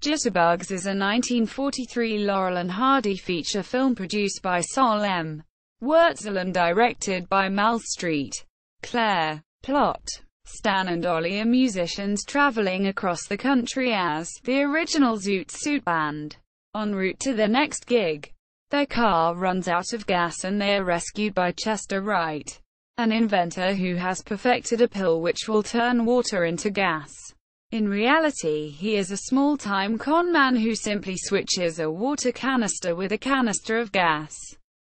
Jitterbugs is a 1943 Laurel and Hardy feature film produced by Sol M. Wurtzel and directed by Mal St.Clair. Plot: Stan and Ollie are musicians traveling across the country as the original Zoot Suit Band. En route to their next gig, their car runs out of gas and they are rescued by Chester Wright, an inventor who has perfected a pill which will turn water into gas. In reality, he is a small-time con man who simply switches a water canister with a canister of gas.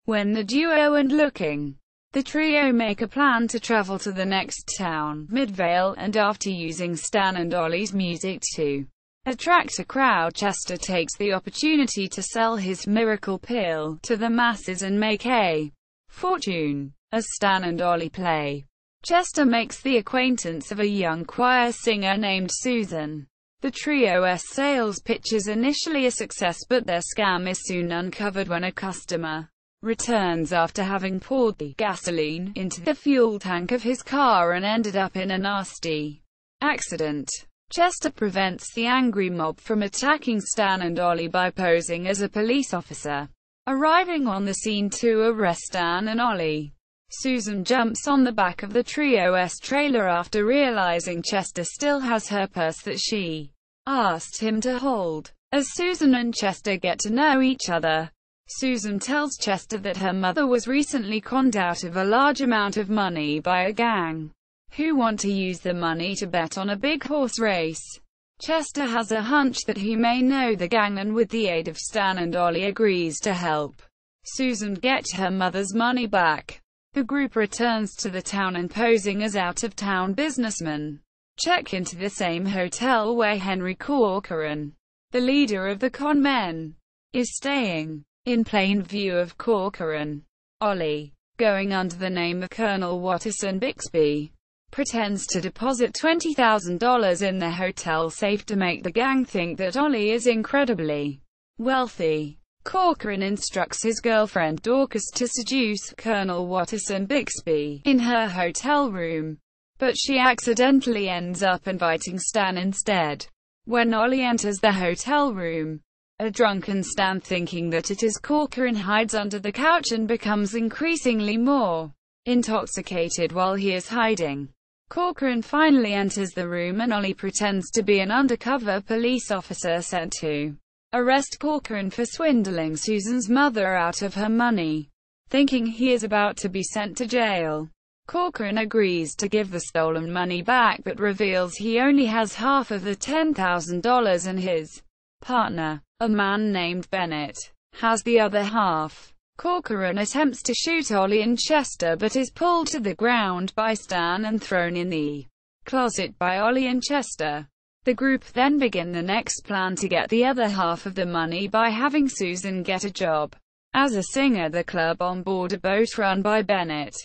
When the duo and the trio make a plan to travel to the next town, Midvale, and after using Stan and Ollie's music to attract a crowd, Chester takes the opportunity to sell his miracle pill to the masses and make a fortune. As Stan and Ollie play, Chester makes the acquaintance of a young choir singer named Susan. The trio's sales pitch is initially a success, but their scam is soon uncovered when a customer returns after having poured the gasoline into the fuel tank of his car and ended up in a nasty accident. Chester prevents the angry mob from attacking Stan and Ollie by posing as a police officer, arriving on the scene to arrest Stan and Ollie. Susan jumps on the back of the trio's trailer after realizing Chester still has her purse that she asked him to hold. As Susan and Chester get to know each other, Susan tells Chester that her mother was recently conned out of a large amount of money by a gang who want to use the money to bet on a big horse race. Chester has a hunch that he may know the gang, and with the aid of Stan and Ollie agrees to help Susan get her mother's money back. The group returns to the town and, posing as out-of-town businessmen, check into the same hotel where Henry Corcoran, the leader of the con men, is staying. In plain view of Corcoran, Ollie, going under the name of Colonel Watterson Bixby, pretends to deposit $20,000 in the hotel safe to make the gang think that Ollie is incredibly wealthy. Corcoran instructs his girlfriend Dorcas to seduce Colonel Watterson Bixby in her hotel room, but she accidentally ends up inviting Stan instead. When Ollie enters the hotel room, a drunken Stan, thinking that it is Corcoran, hides under the couch and becomes increasingly more intoxicated while he is hiding. Corcoran finally enters the room and Ollie pretends to be an undercover police officer sent to arrest Corcoran for swindling Susan's mother out of her money. Thinking he is about to be sent to jail, Corcoran agrees to give the stolen money back, but reveals he only has half of the $10,000 and his partner, a man named Bennett, has the other half. Corcoran attempts to shoot Ollie and Chester but is pulled to the ground by Stan and thrown in the closet by Ollie and Chester. The group then begin the next plan to get the other half of the money by having Susan get a job as a singer at the club on board a boat run by Bennett.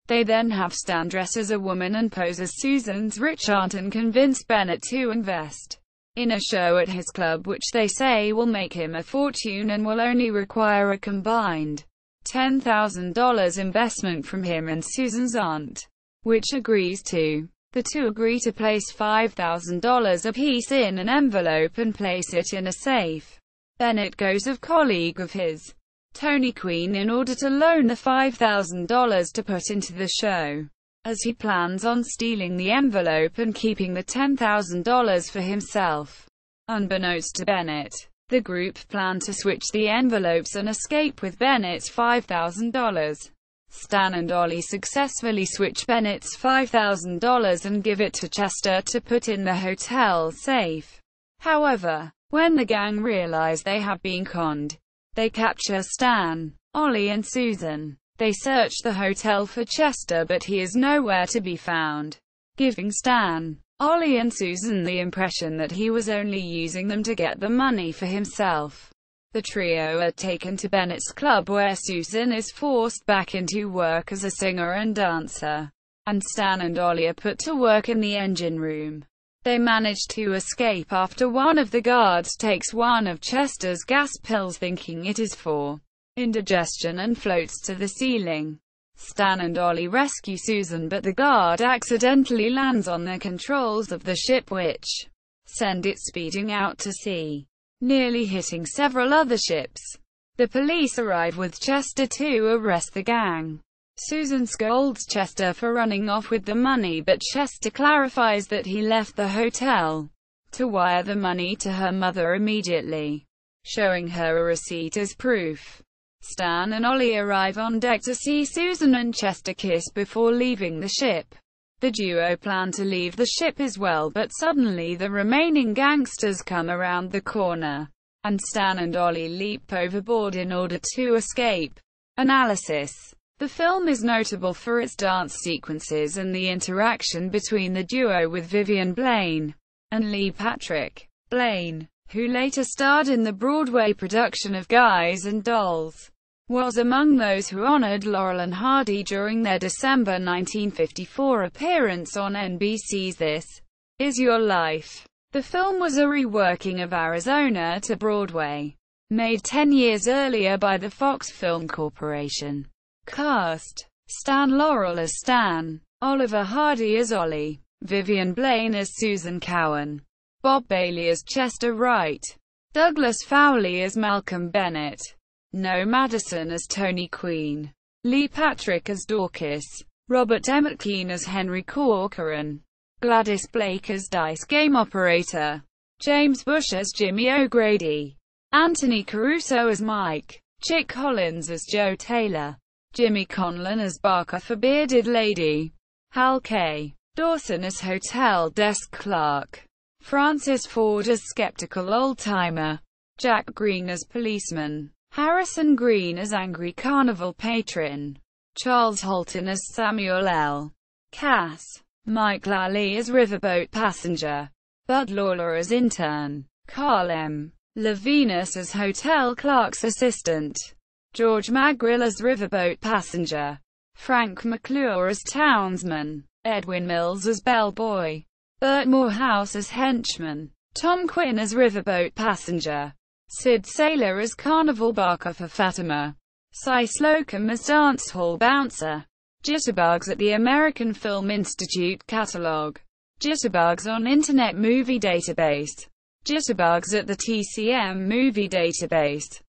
They then have Stan dress as a woman and pose as Susan's rich aunt and convince Bennett to invest in a show at his club, which they say will make him a fortune and will only require a combined $10,000 investment from him and Susan's aunt, which agrees to. The two agree to place $5,000 apiece in an envelope and place it in a safe. Bennett goes of colleague of his, Tony Queen, in order to loan the $5,000 to put into the show, as he plans on stealing the envelope and keeping the $10,000 for himself. Unbeknownst to Bennett, the group plan to switch the envelopes and escape with Bennett's $5,000. Stan and Ollie successfully switch Bennett's $5,000 and give it to Chester to put in the hotel safe. However, when the gang realize they have been conned, they capture Stan, Ollie and Susan. They search the hotel for Chester, but he is nowhere to be found, giving Stan, Ollie and Susan the impression that he was only using them to get the money for himself. The trio are taken to Bennett's club, where Susan is forced back into work as a singer and dancer, and Stan and Ollie are put to work in the engine room. They manage to escape after one of the guards takes one of Chester's gas pills, thinking it is for indigestion, and floats to the ceiling. Stan and Ollie rescue Susan, but the guard accidentally lands on the controls of the ship, which send it speeding out to sea. nearly hitting several other ships. The police arrive with Chester to arrest the gang. Susan scolds Chester for running off with the money, but Chester clarifies that he left the hotel to wire the money to her mother immediately, showing her a receipt as proof. Stan and Ollie arrive on deck to see Susan and Chester kiss before leaving the ship. The duo plan to leave the ship as well, but suddenly the remaining gangsters come around the corner, and Stan and Ollie leap overboard in order to escape. Analysis. The film is notable for its dance sequences and the interaction between the duo with Vivian Blaine and Lee Patrick. Blaine, who later starred in the Broadway production of Guys and Dolls, was among those who honored Laurel and Hardy during their December 1954 appearance on NBC's This Is Your Life. The film was a reworking of Arizona to Broadway, made 10 years earlier by the Fox Film Corporation. Cast: Stan Laurel as Stan, Oliver Hardy as Ollie, Vivian Blaine as Susan Cowan, Bob Bailey as Chester Wright, Douglas Fowley as Malcolm Bennett, Noe Madison as Tony Queen, Lee Patrick as Dorcas, Robert Emmett Keane as Henry Corcoran, Gladys Blake as Dice Game Operator, James Bush as Jimmy O'Grady, Anthony Caruso as Mike, Chick Collins as Joe Taylor, Jimmy Conlon as Barker for Bearded Lady, Hal K. Dawson as Hotel Desk Clerk, Francis Ford as Skeptical Old-Timer, Jack Green as Policeman, Harrison Green as Angry Carnival Patron, Charles Holton as Samuel L. Cass, Mike Lally as Riverboat Passenger, Bud Lawler as Intern, Carl M. Levinus as Hotel Clerk's Assistant, George Magrill as Riverboat Passenger, Frank McClure as Townsman, Edwin Mills as Bellboy, Burt Morehouse as Henchman, Tom Quinn as Riverboat Passenger, Sid Saylor as Carnival Barker for Fatima, Cy Slocum as Dance Hall Bouncer, Jitterbugs at the American Film Institute Catalog, Jitterbugs on Internet Movie Database, Jitterbugs at the TCM Movie Database.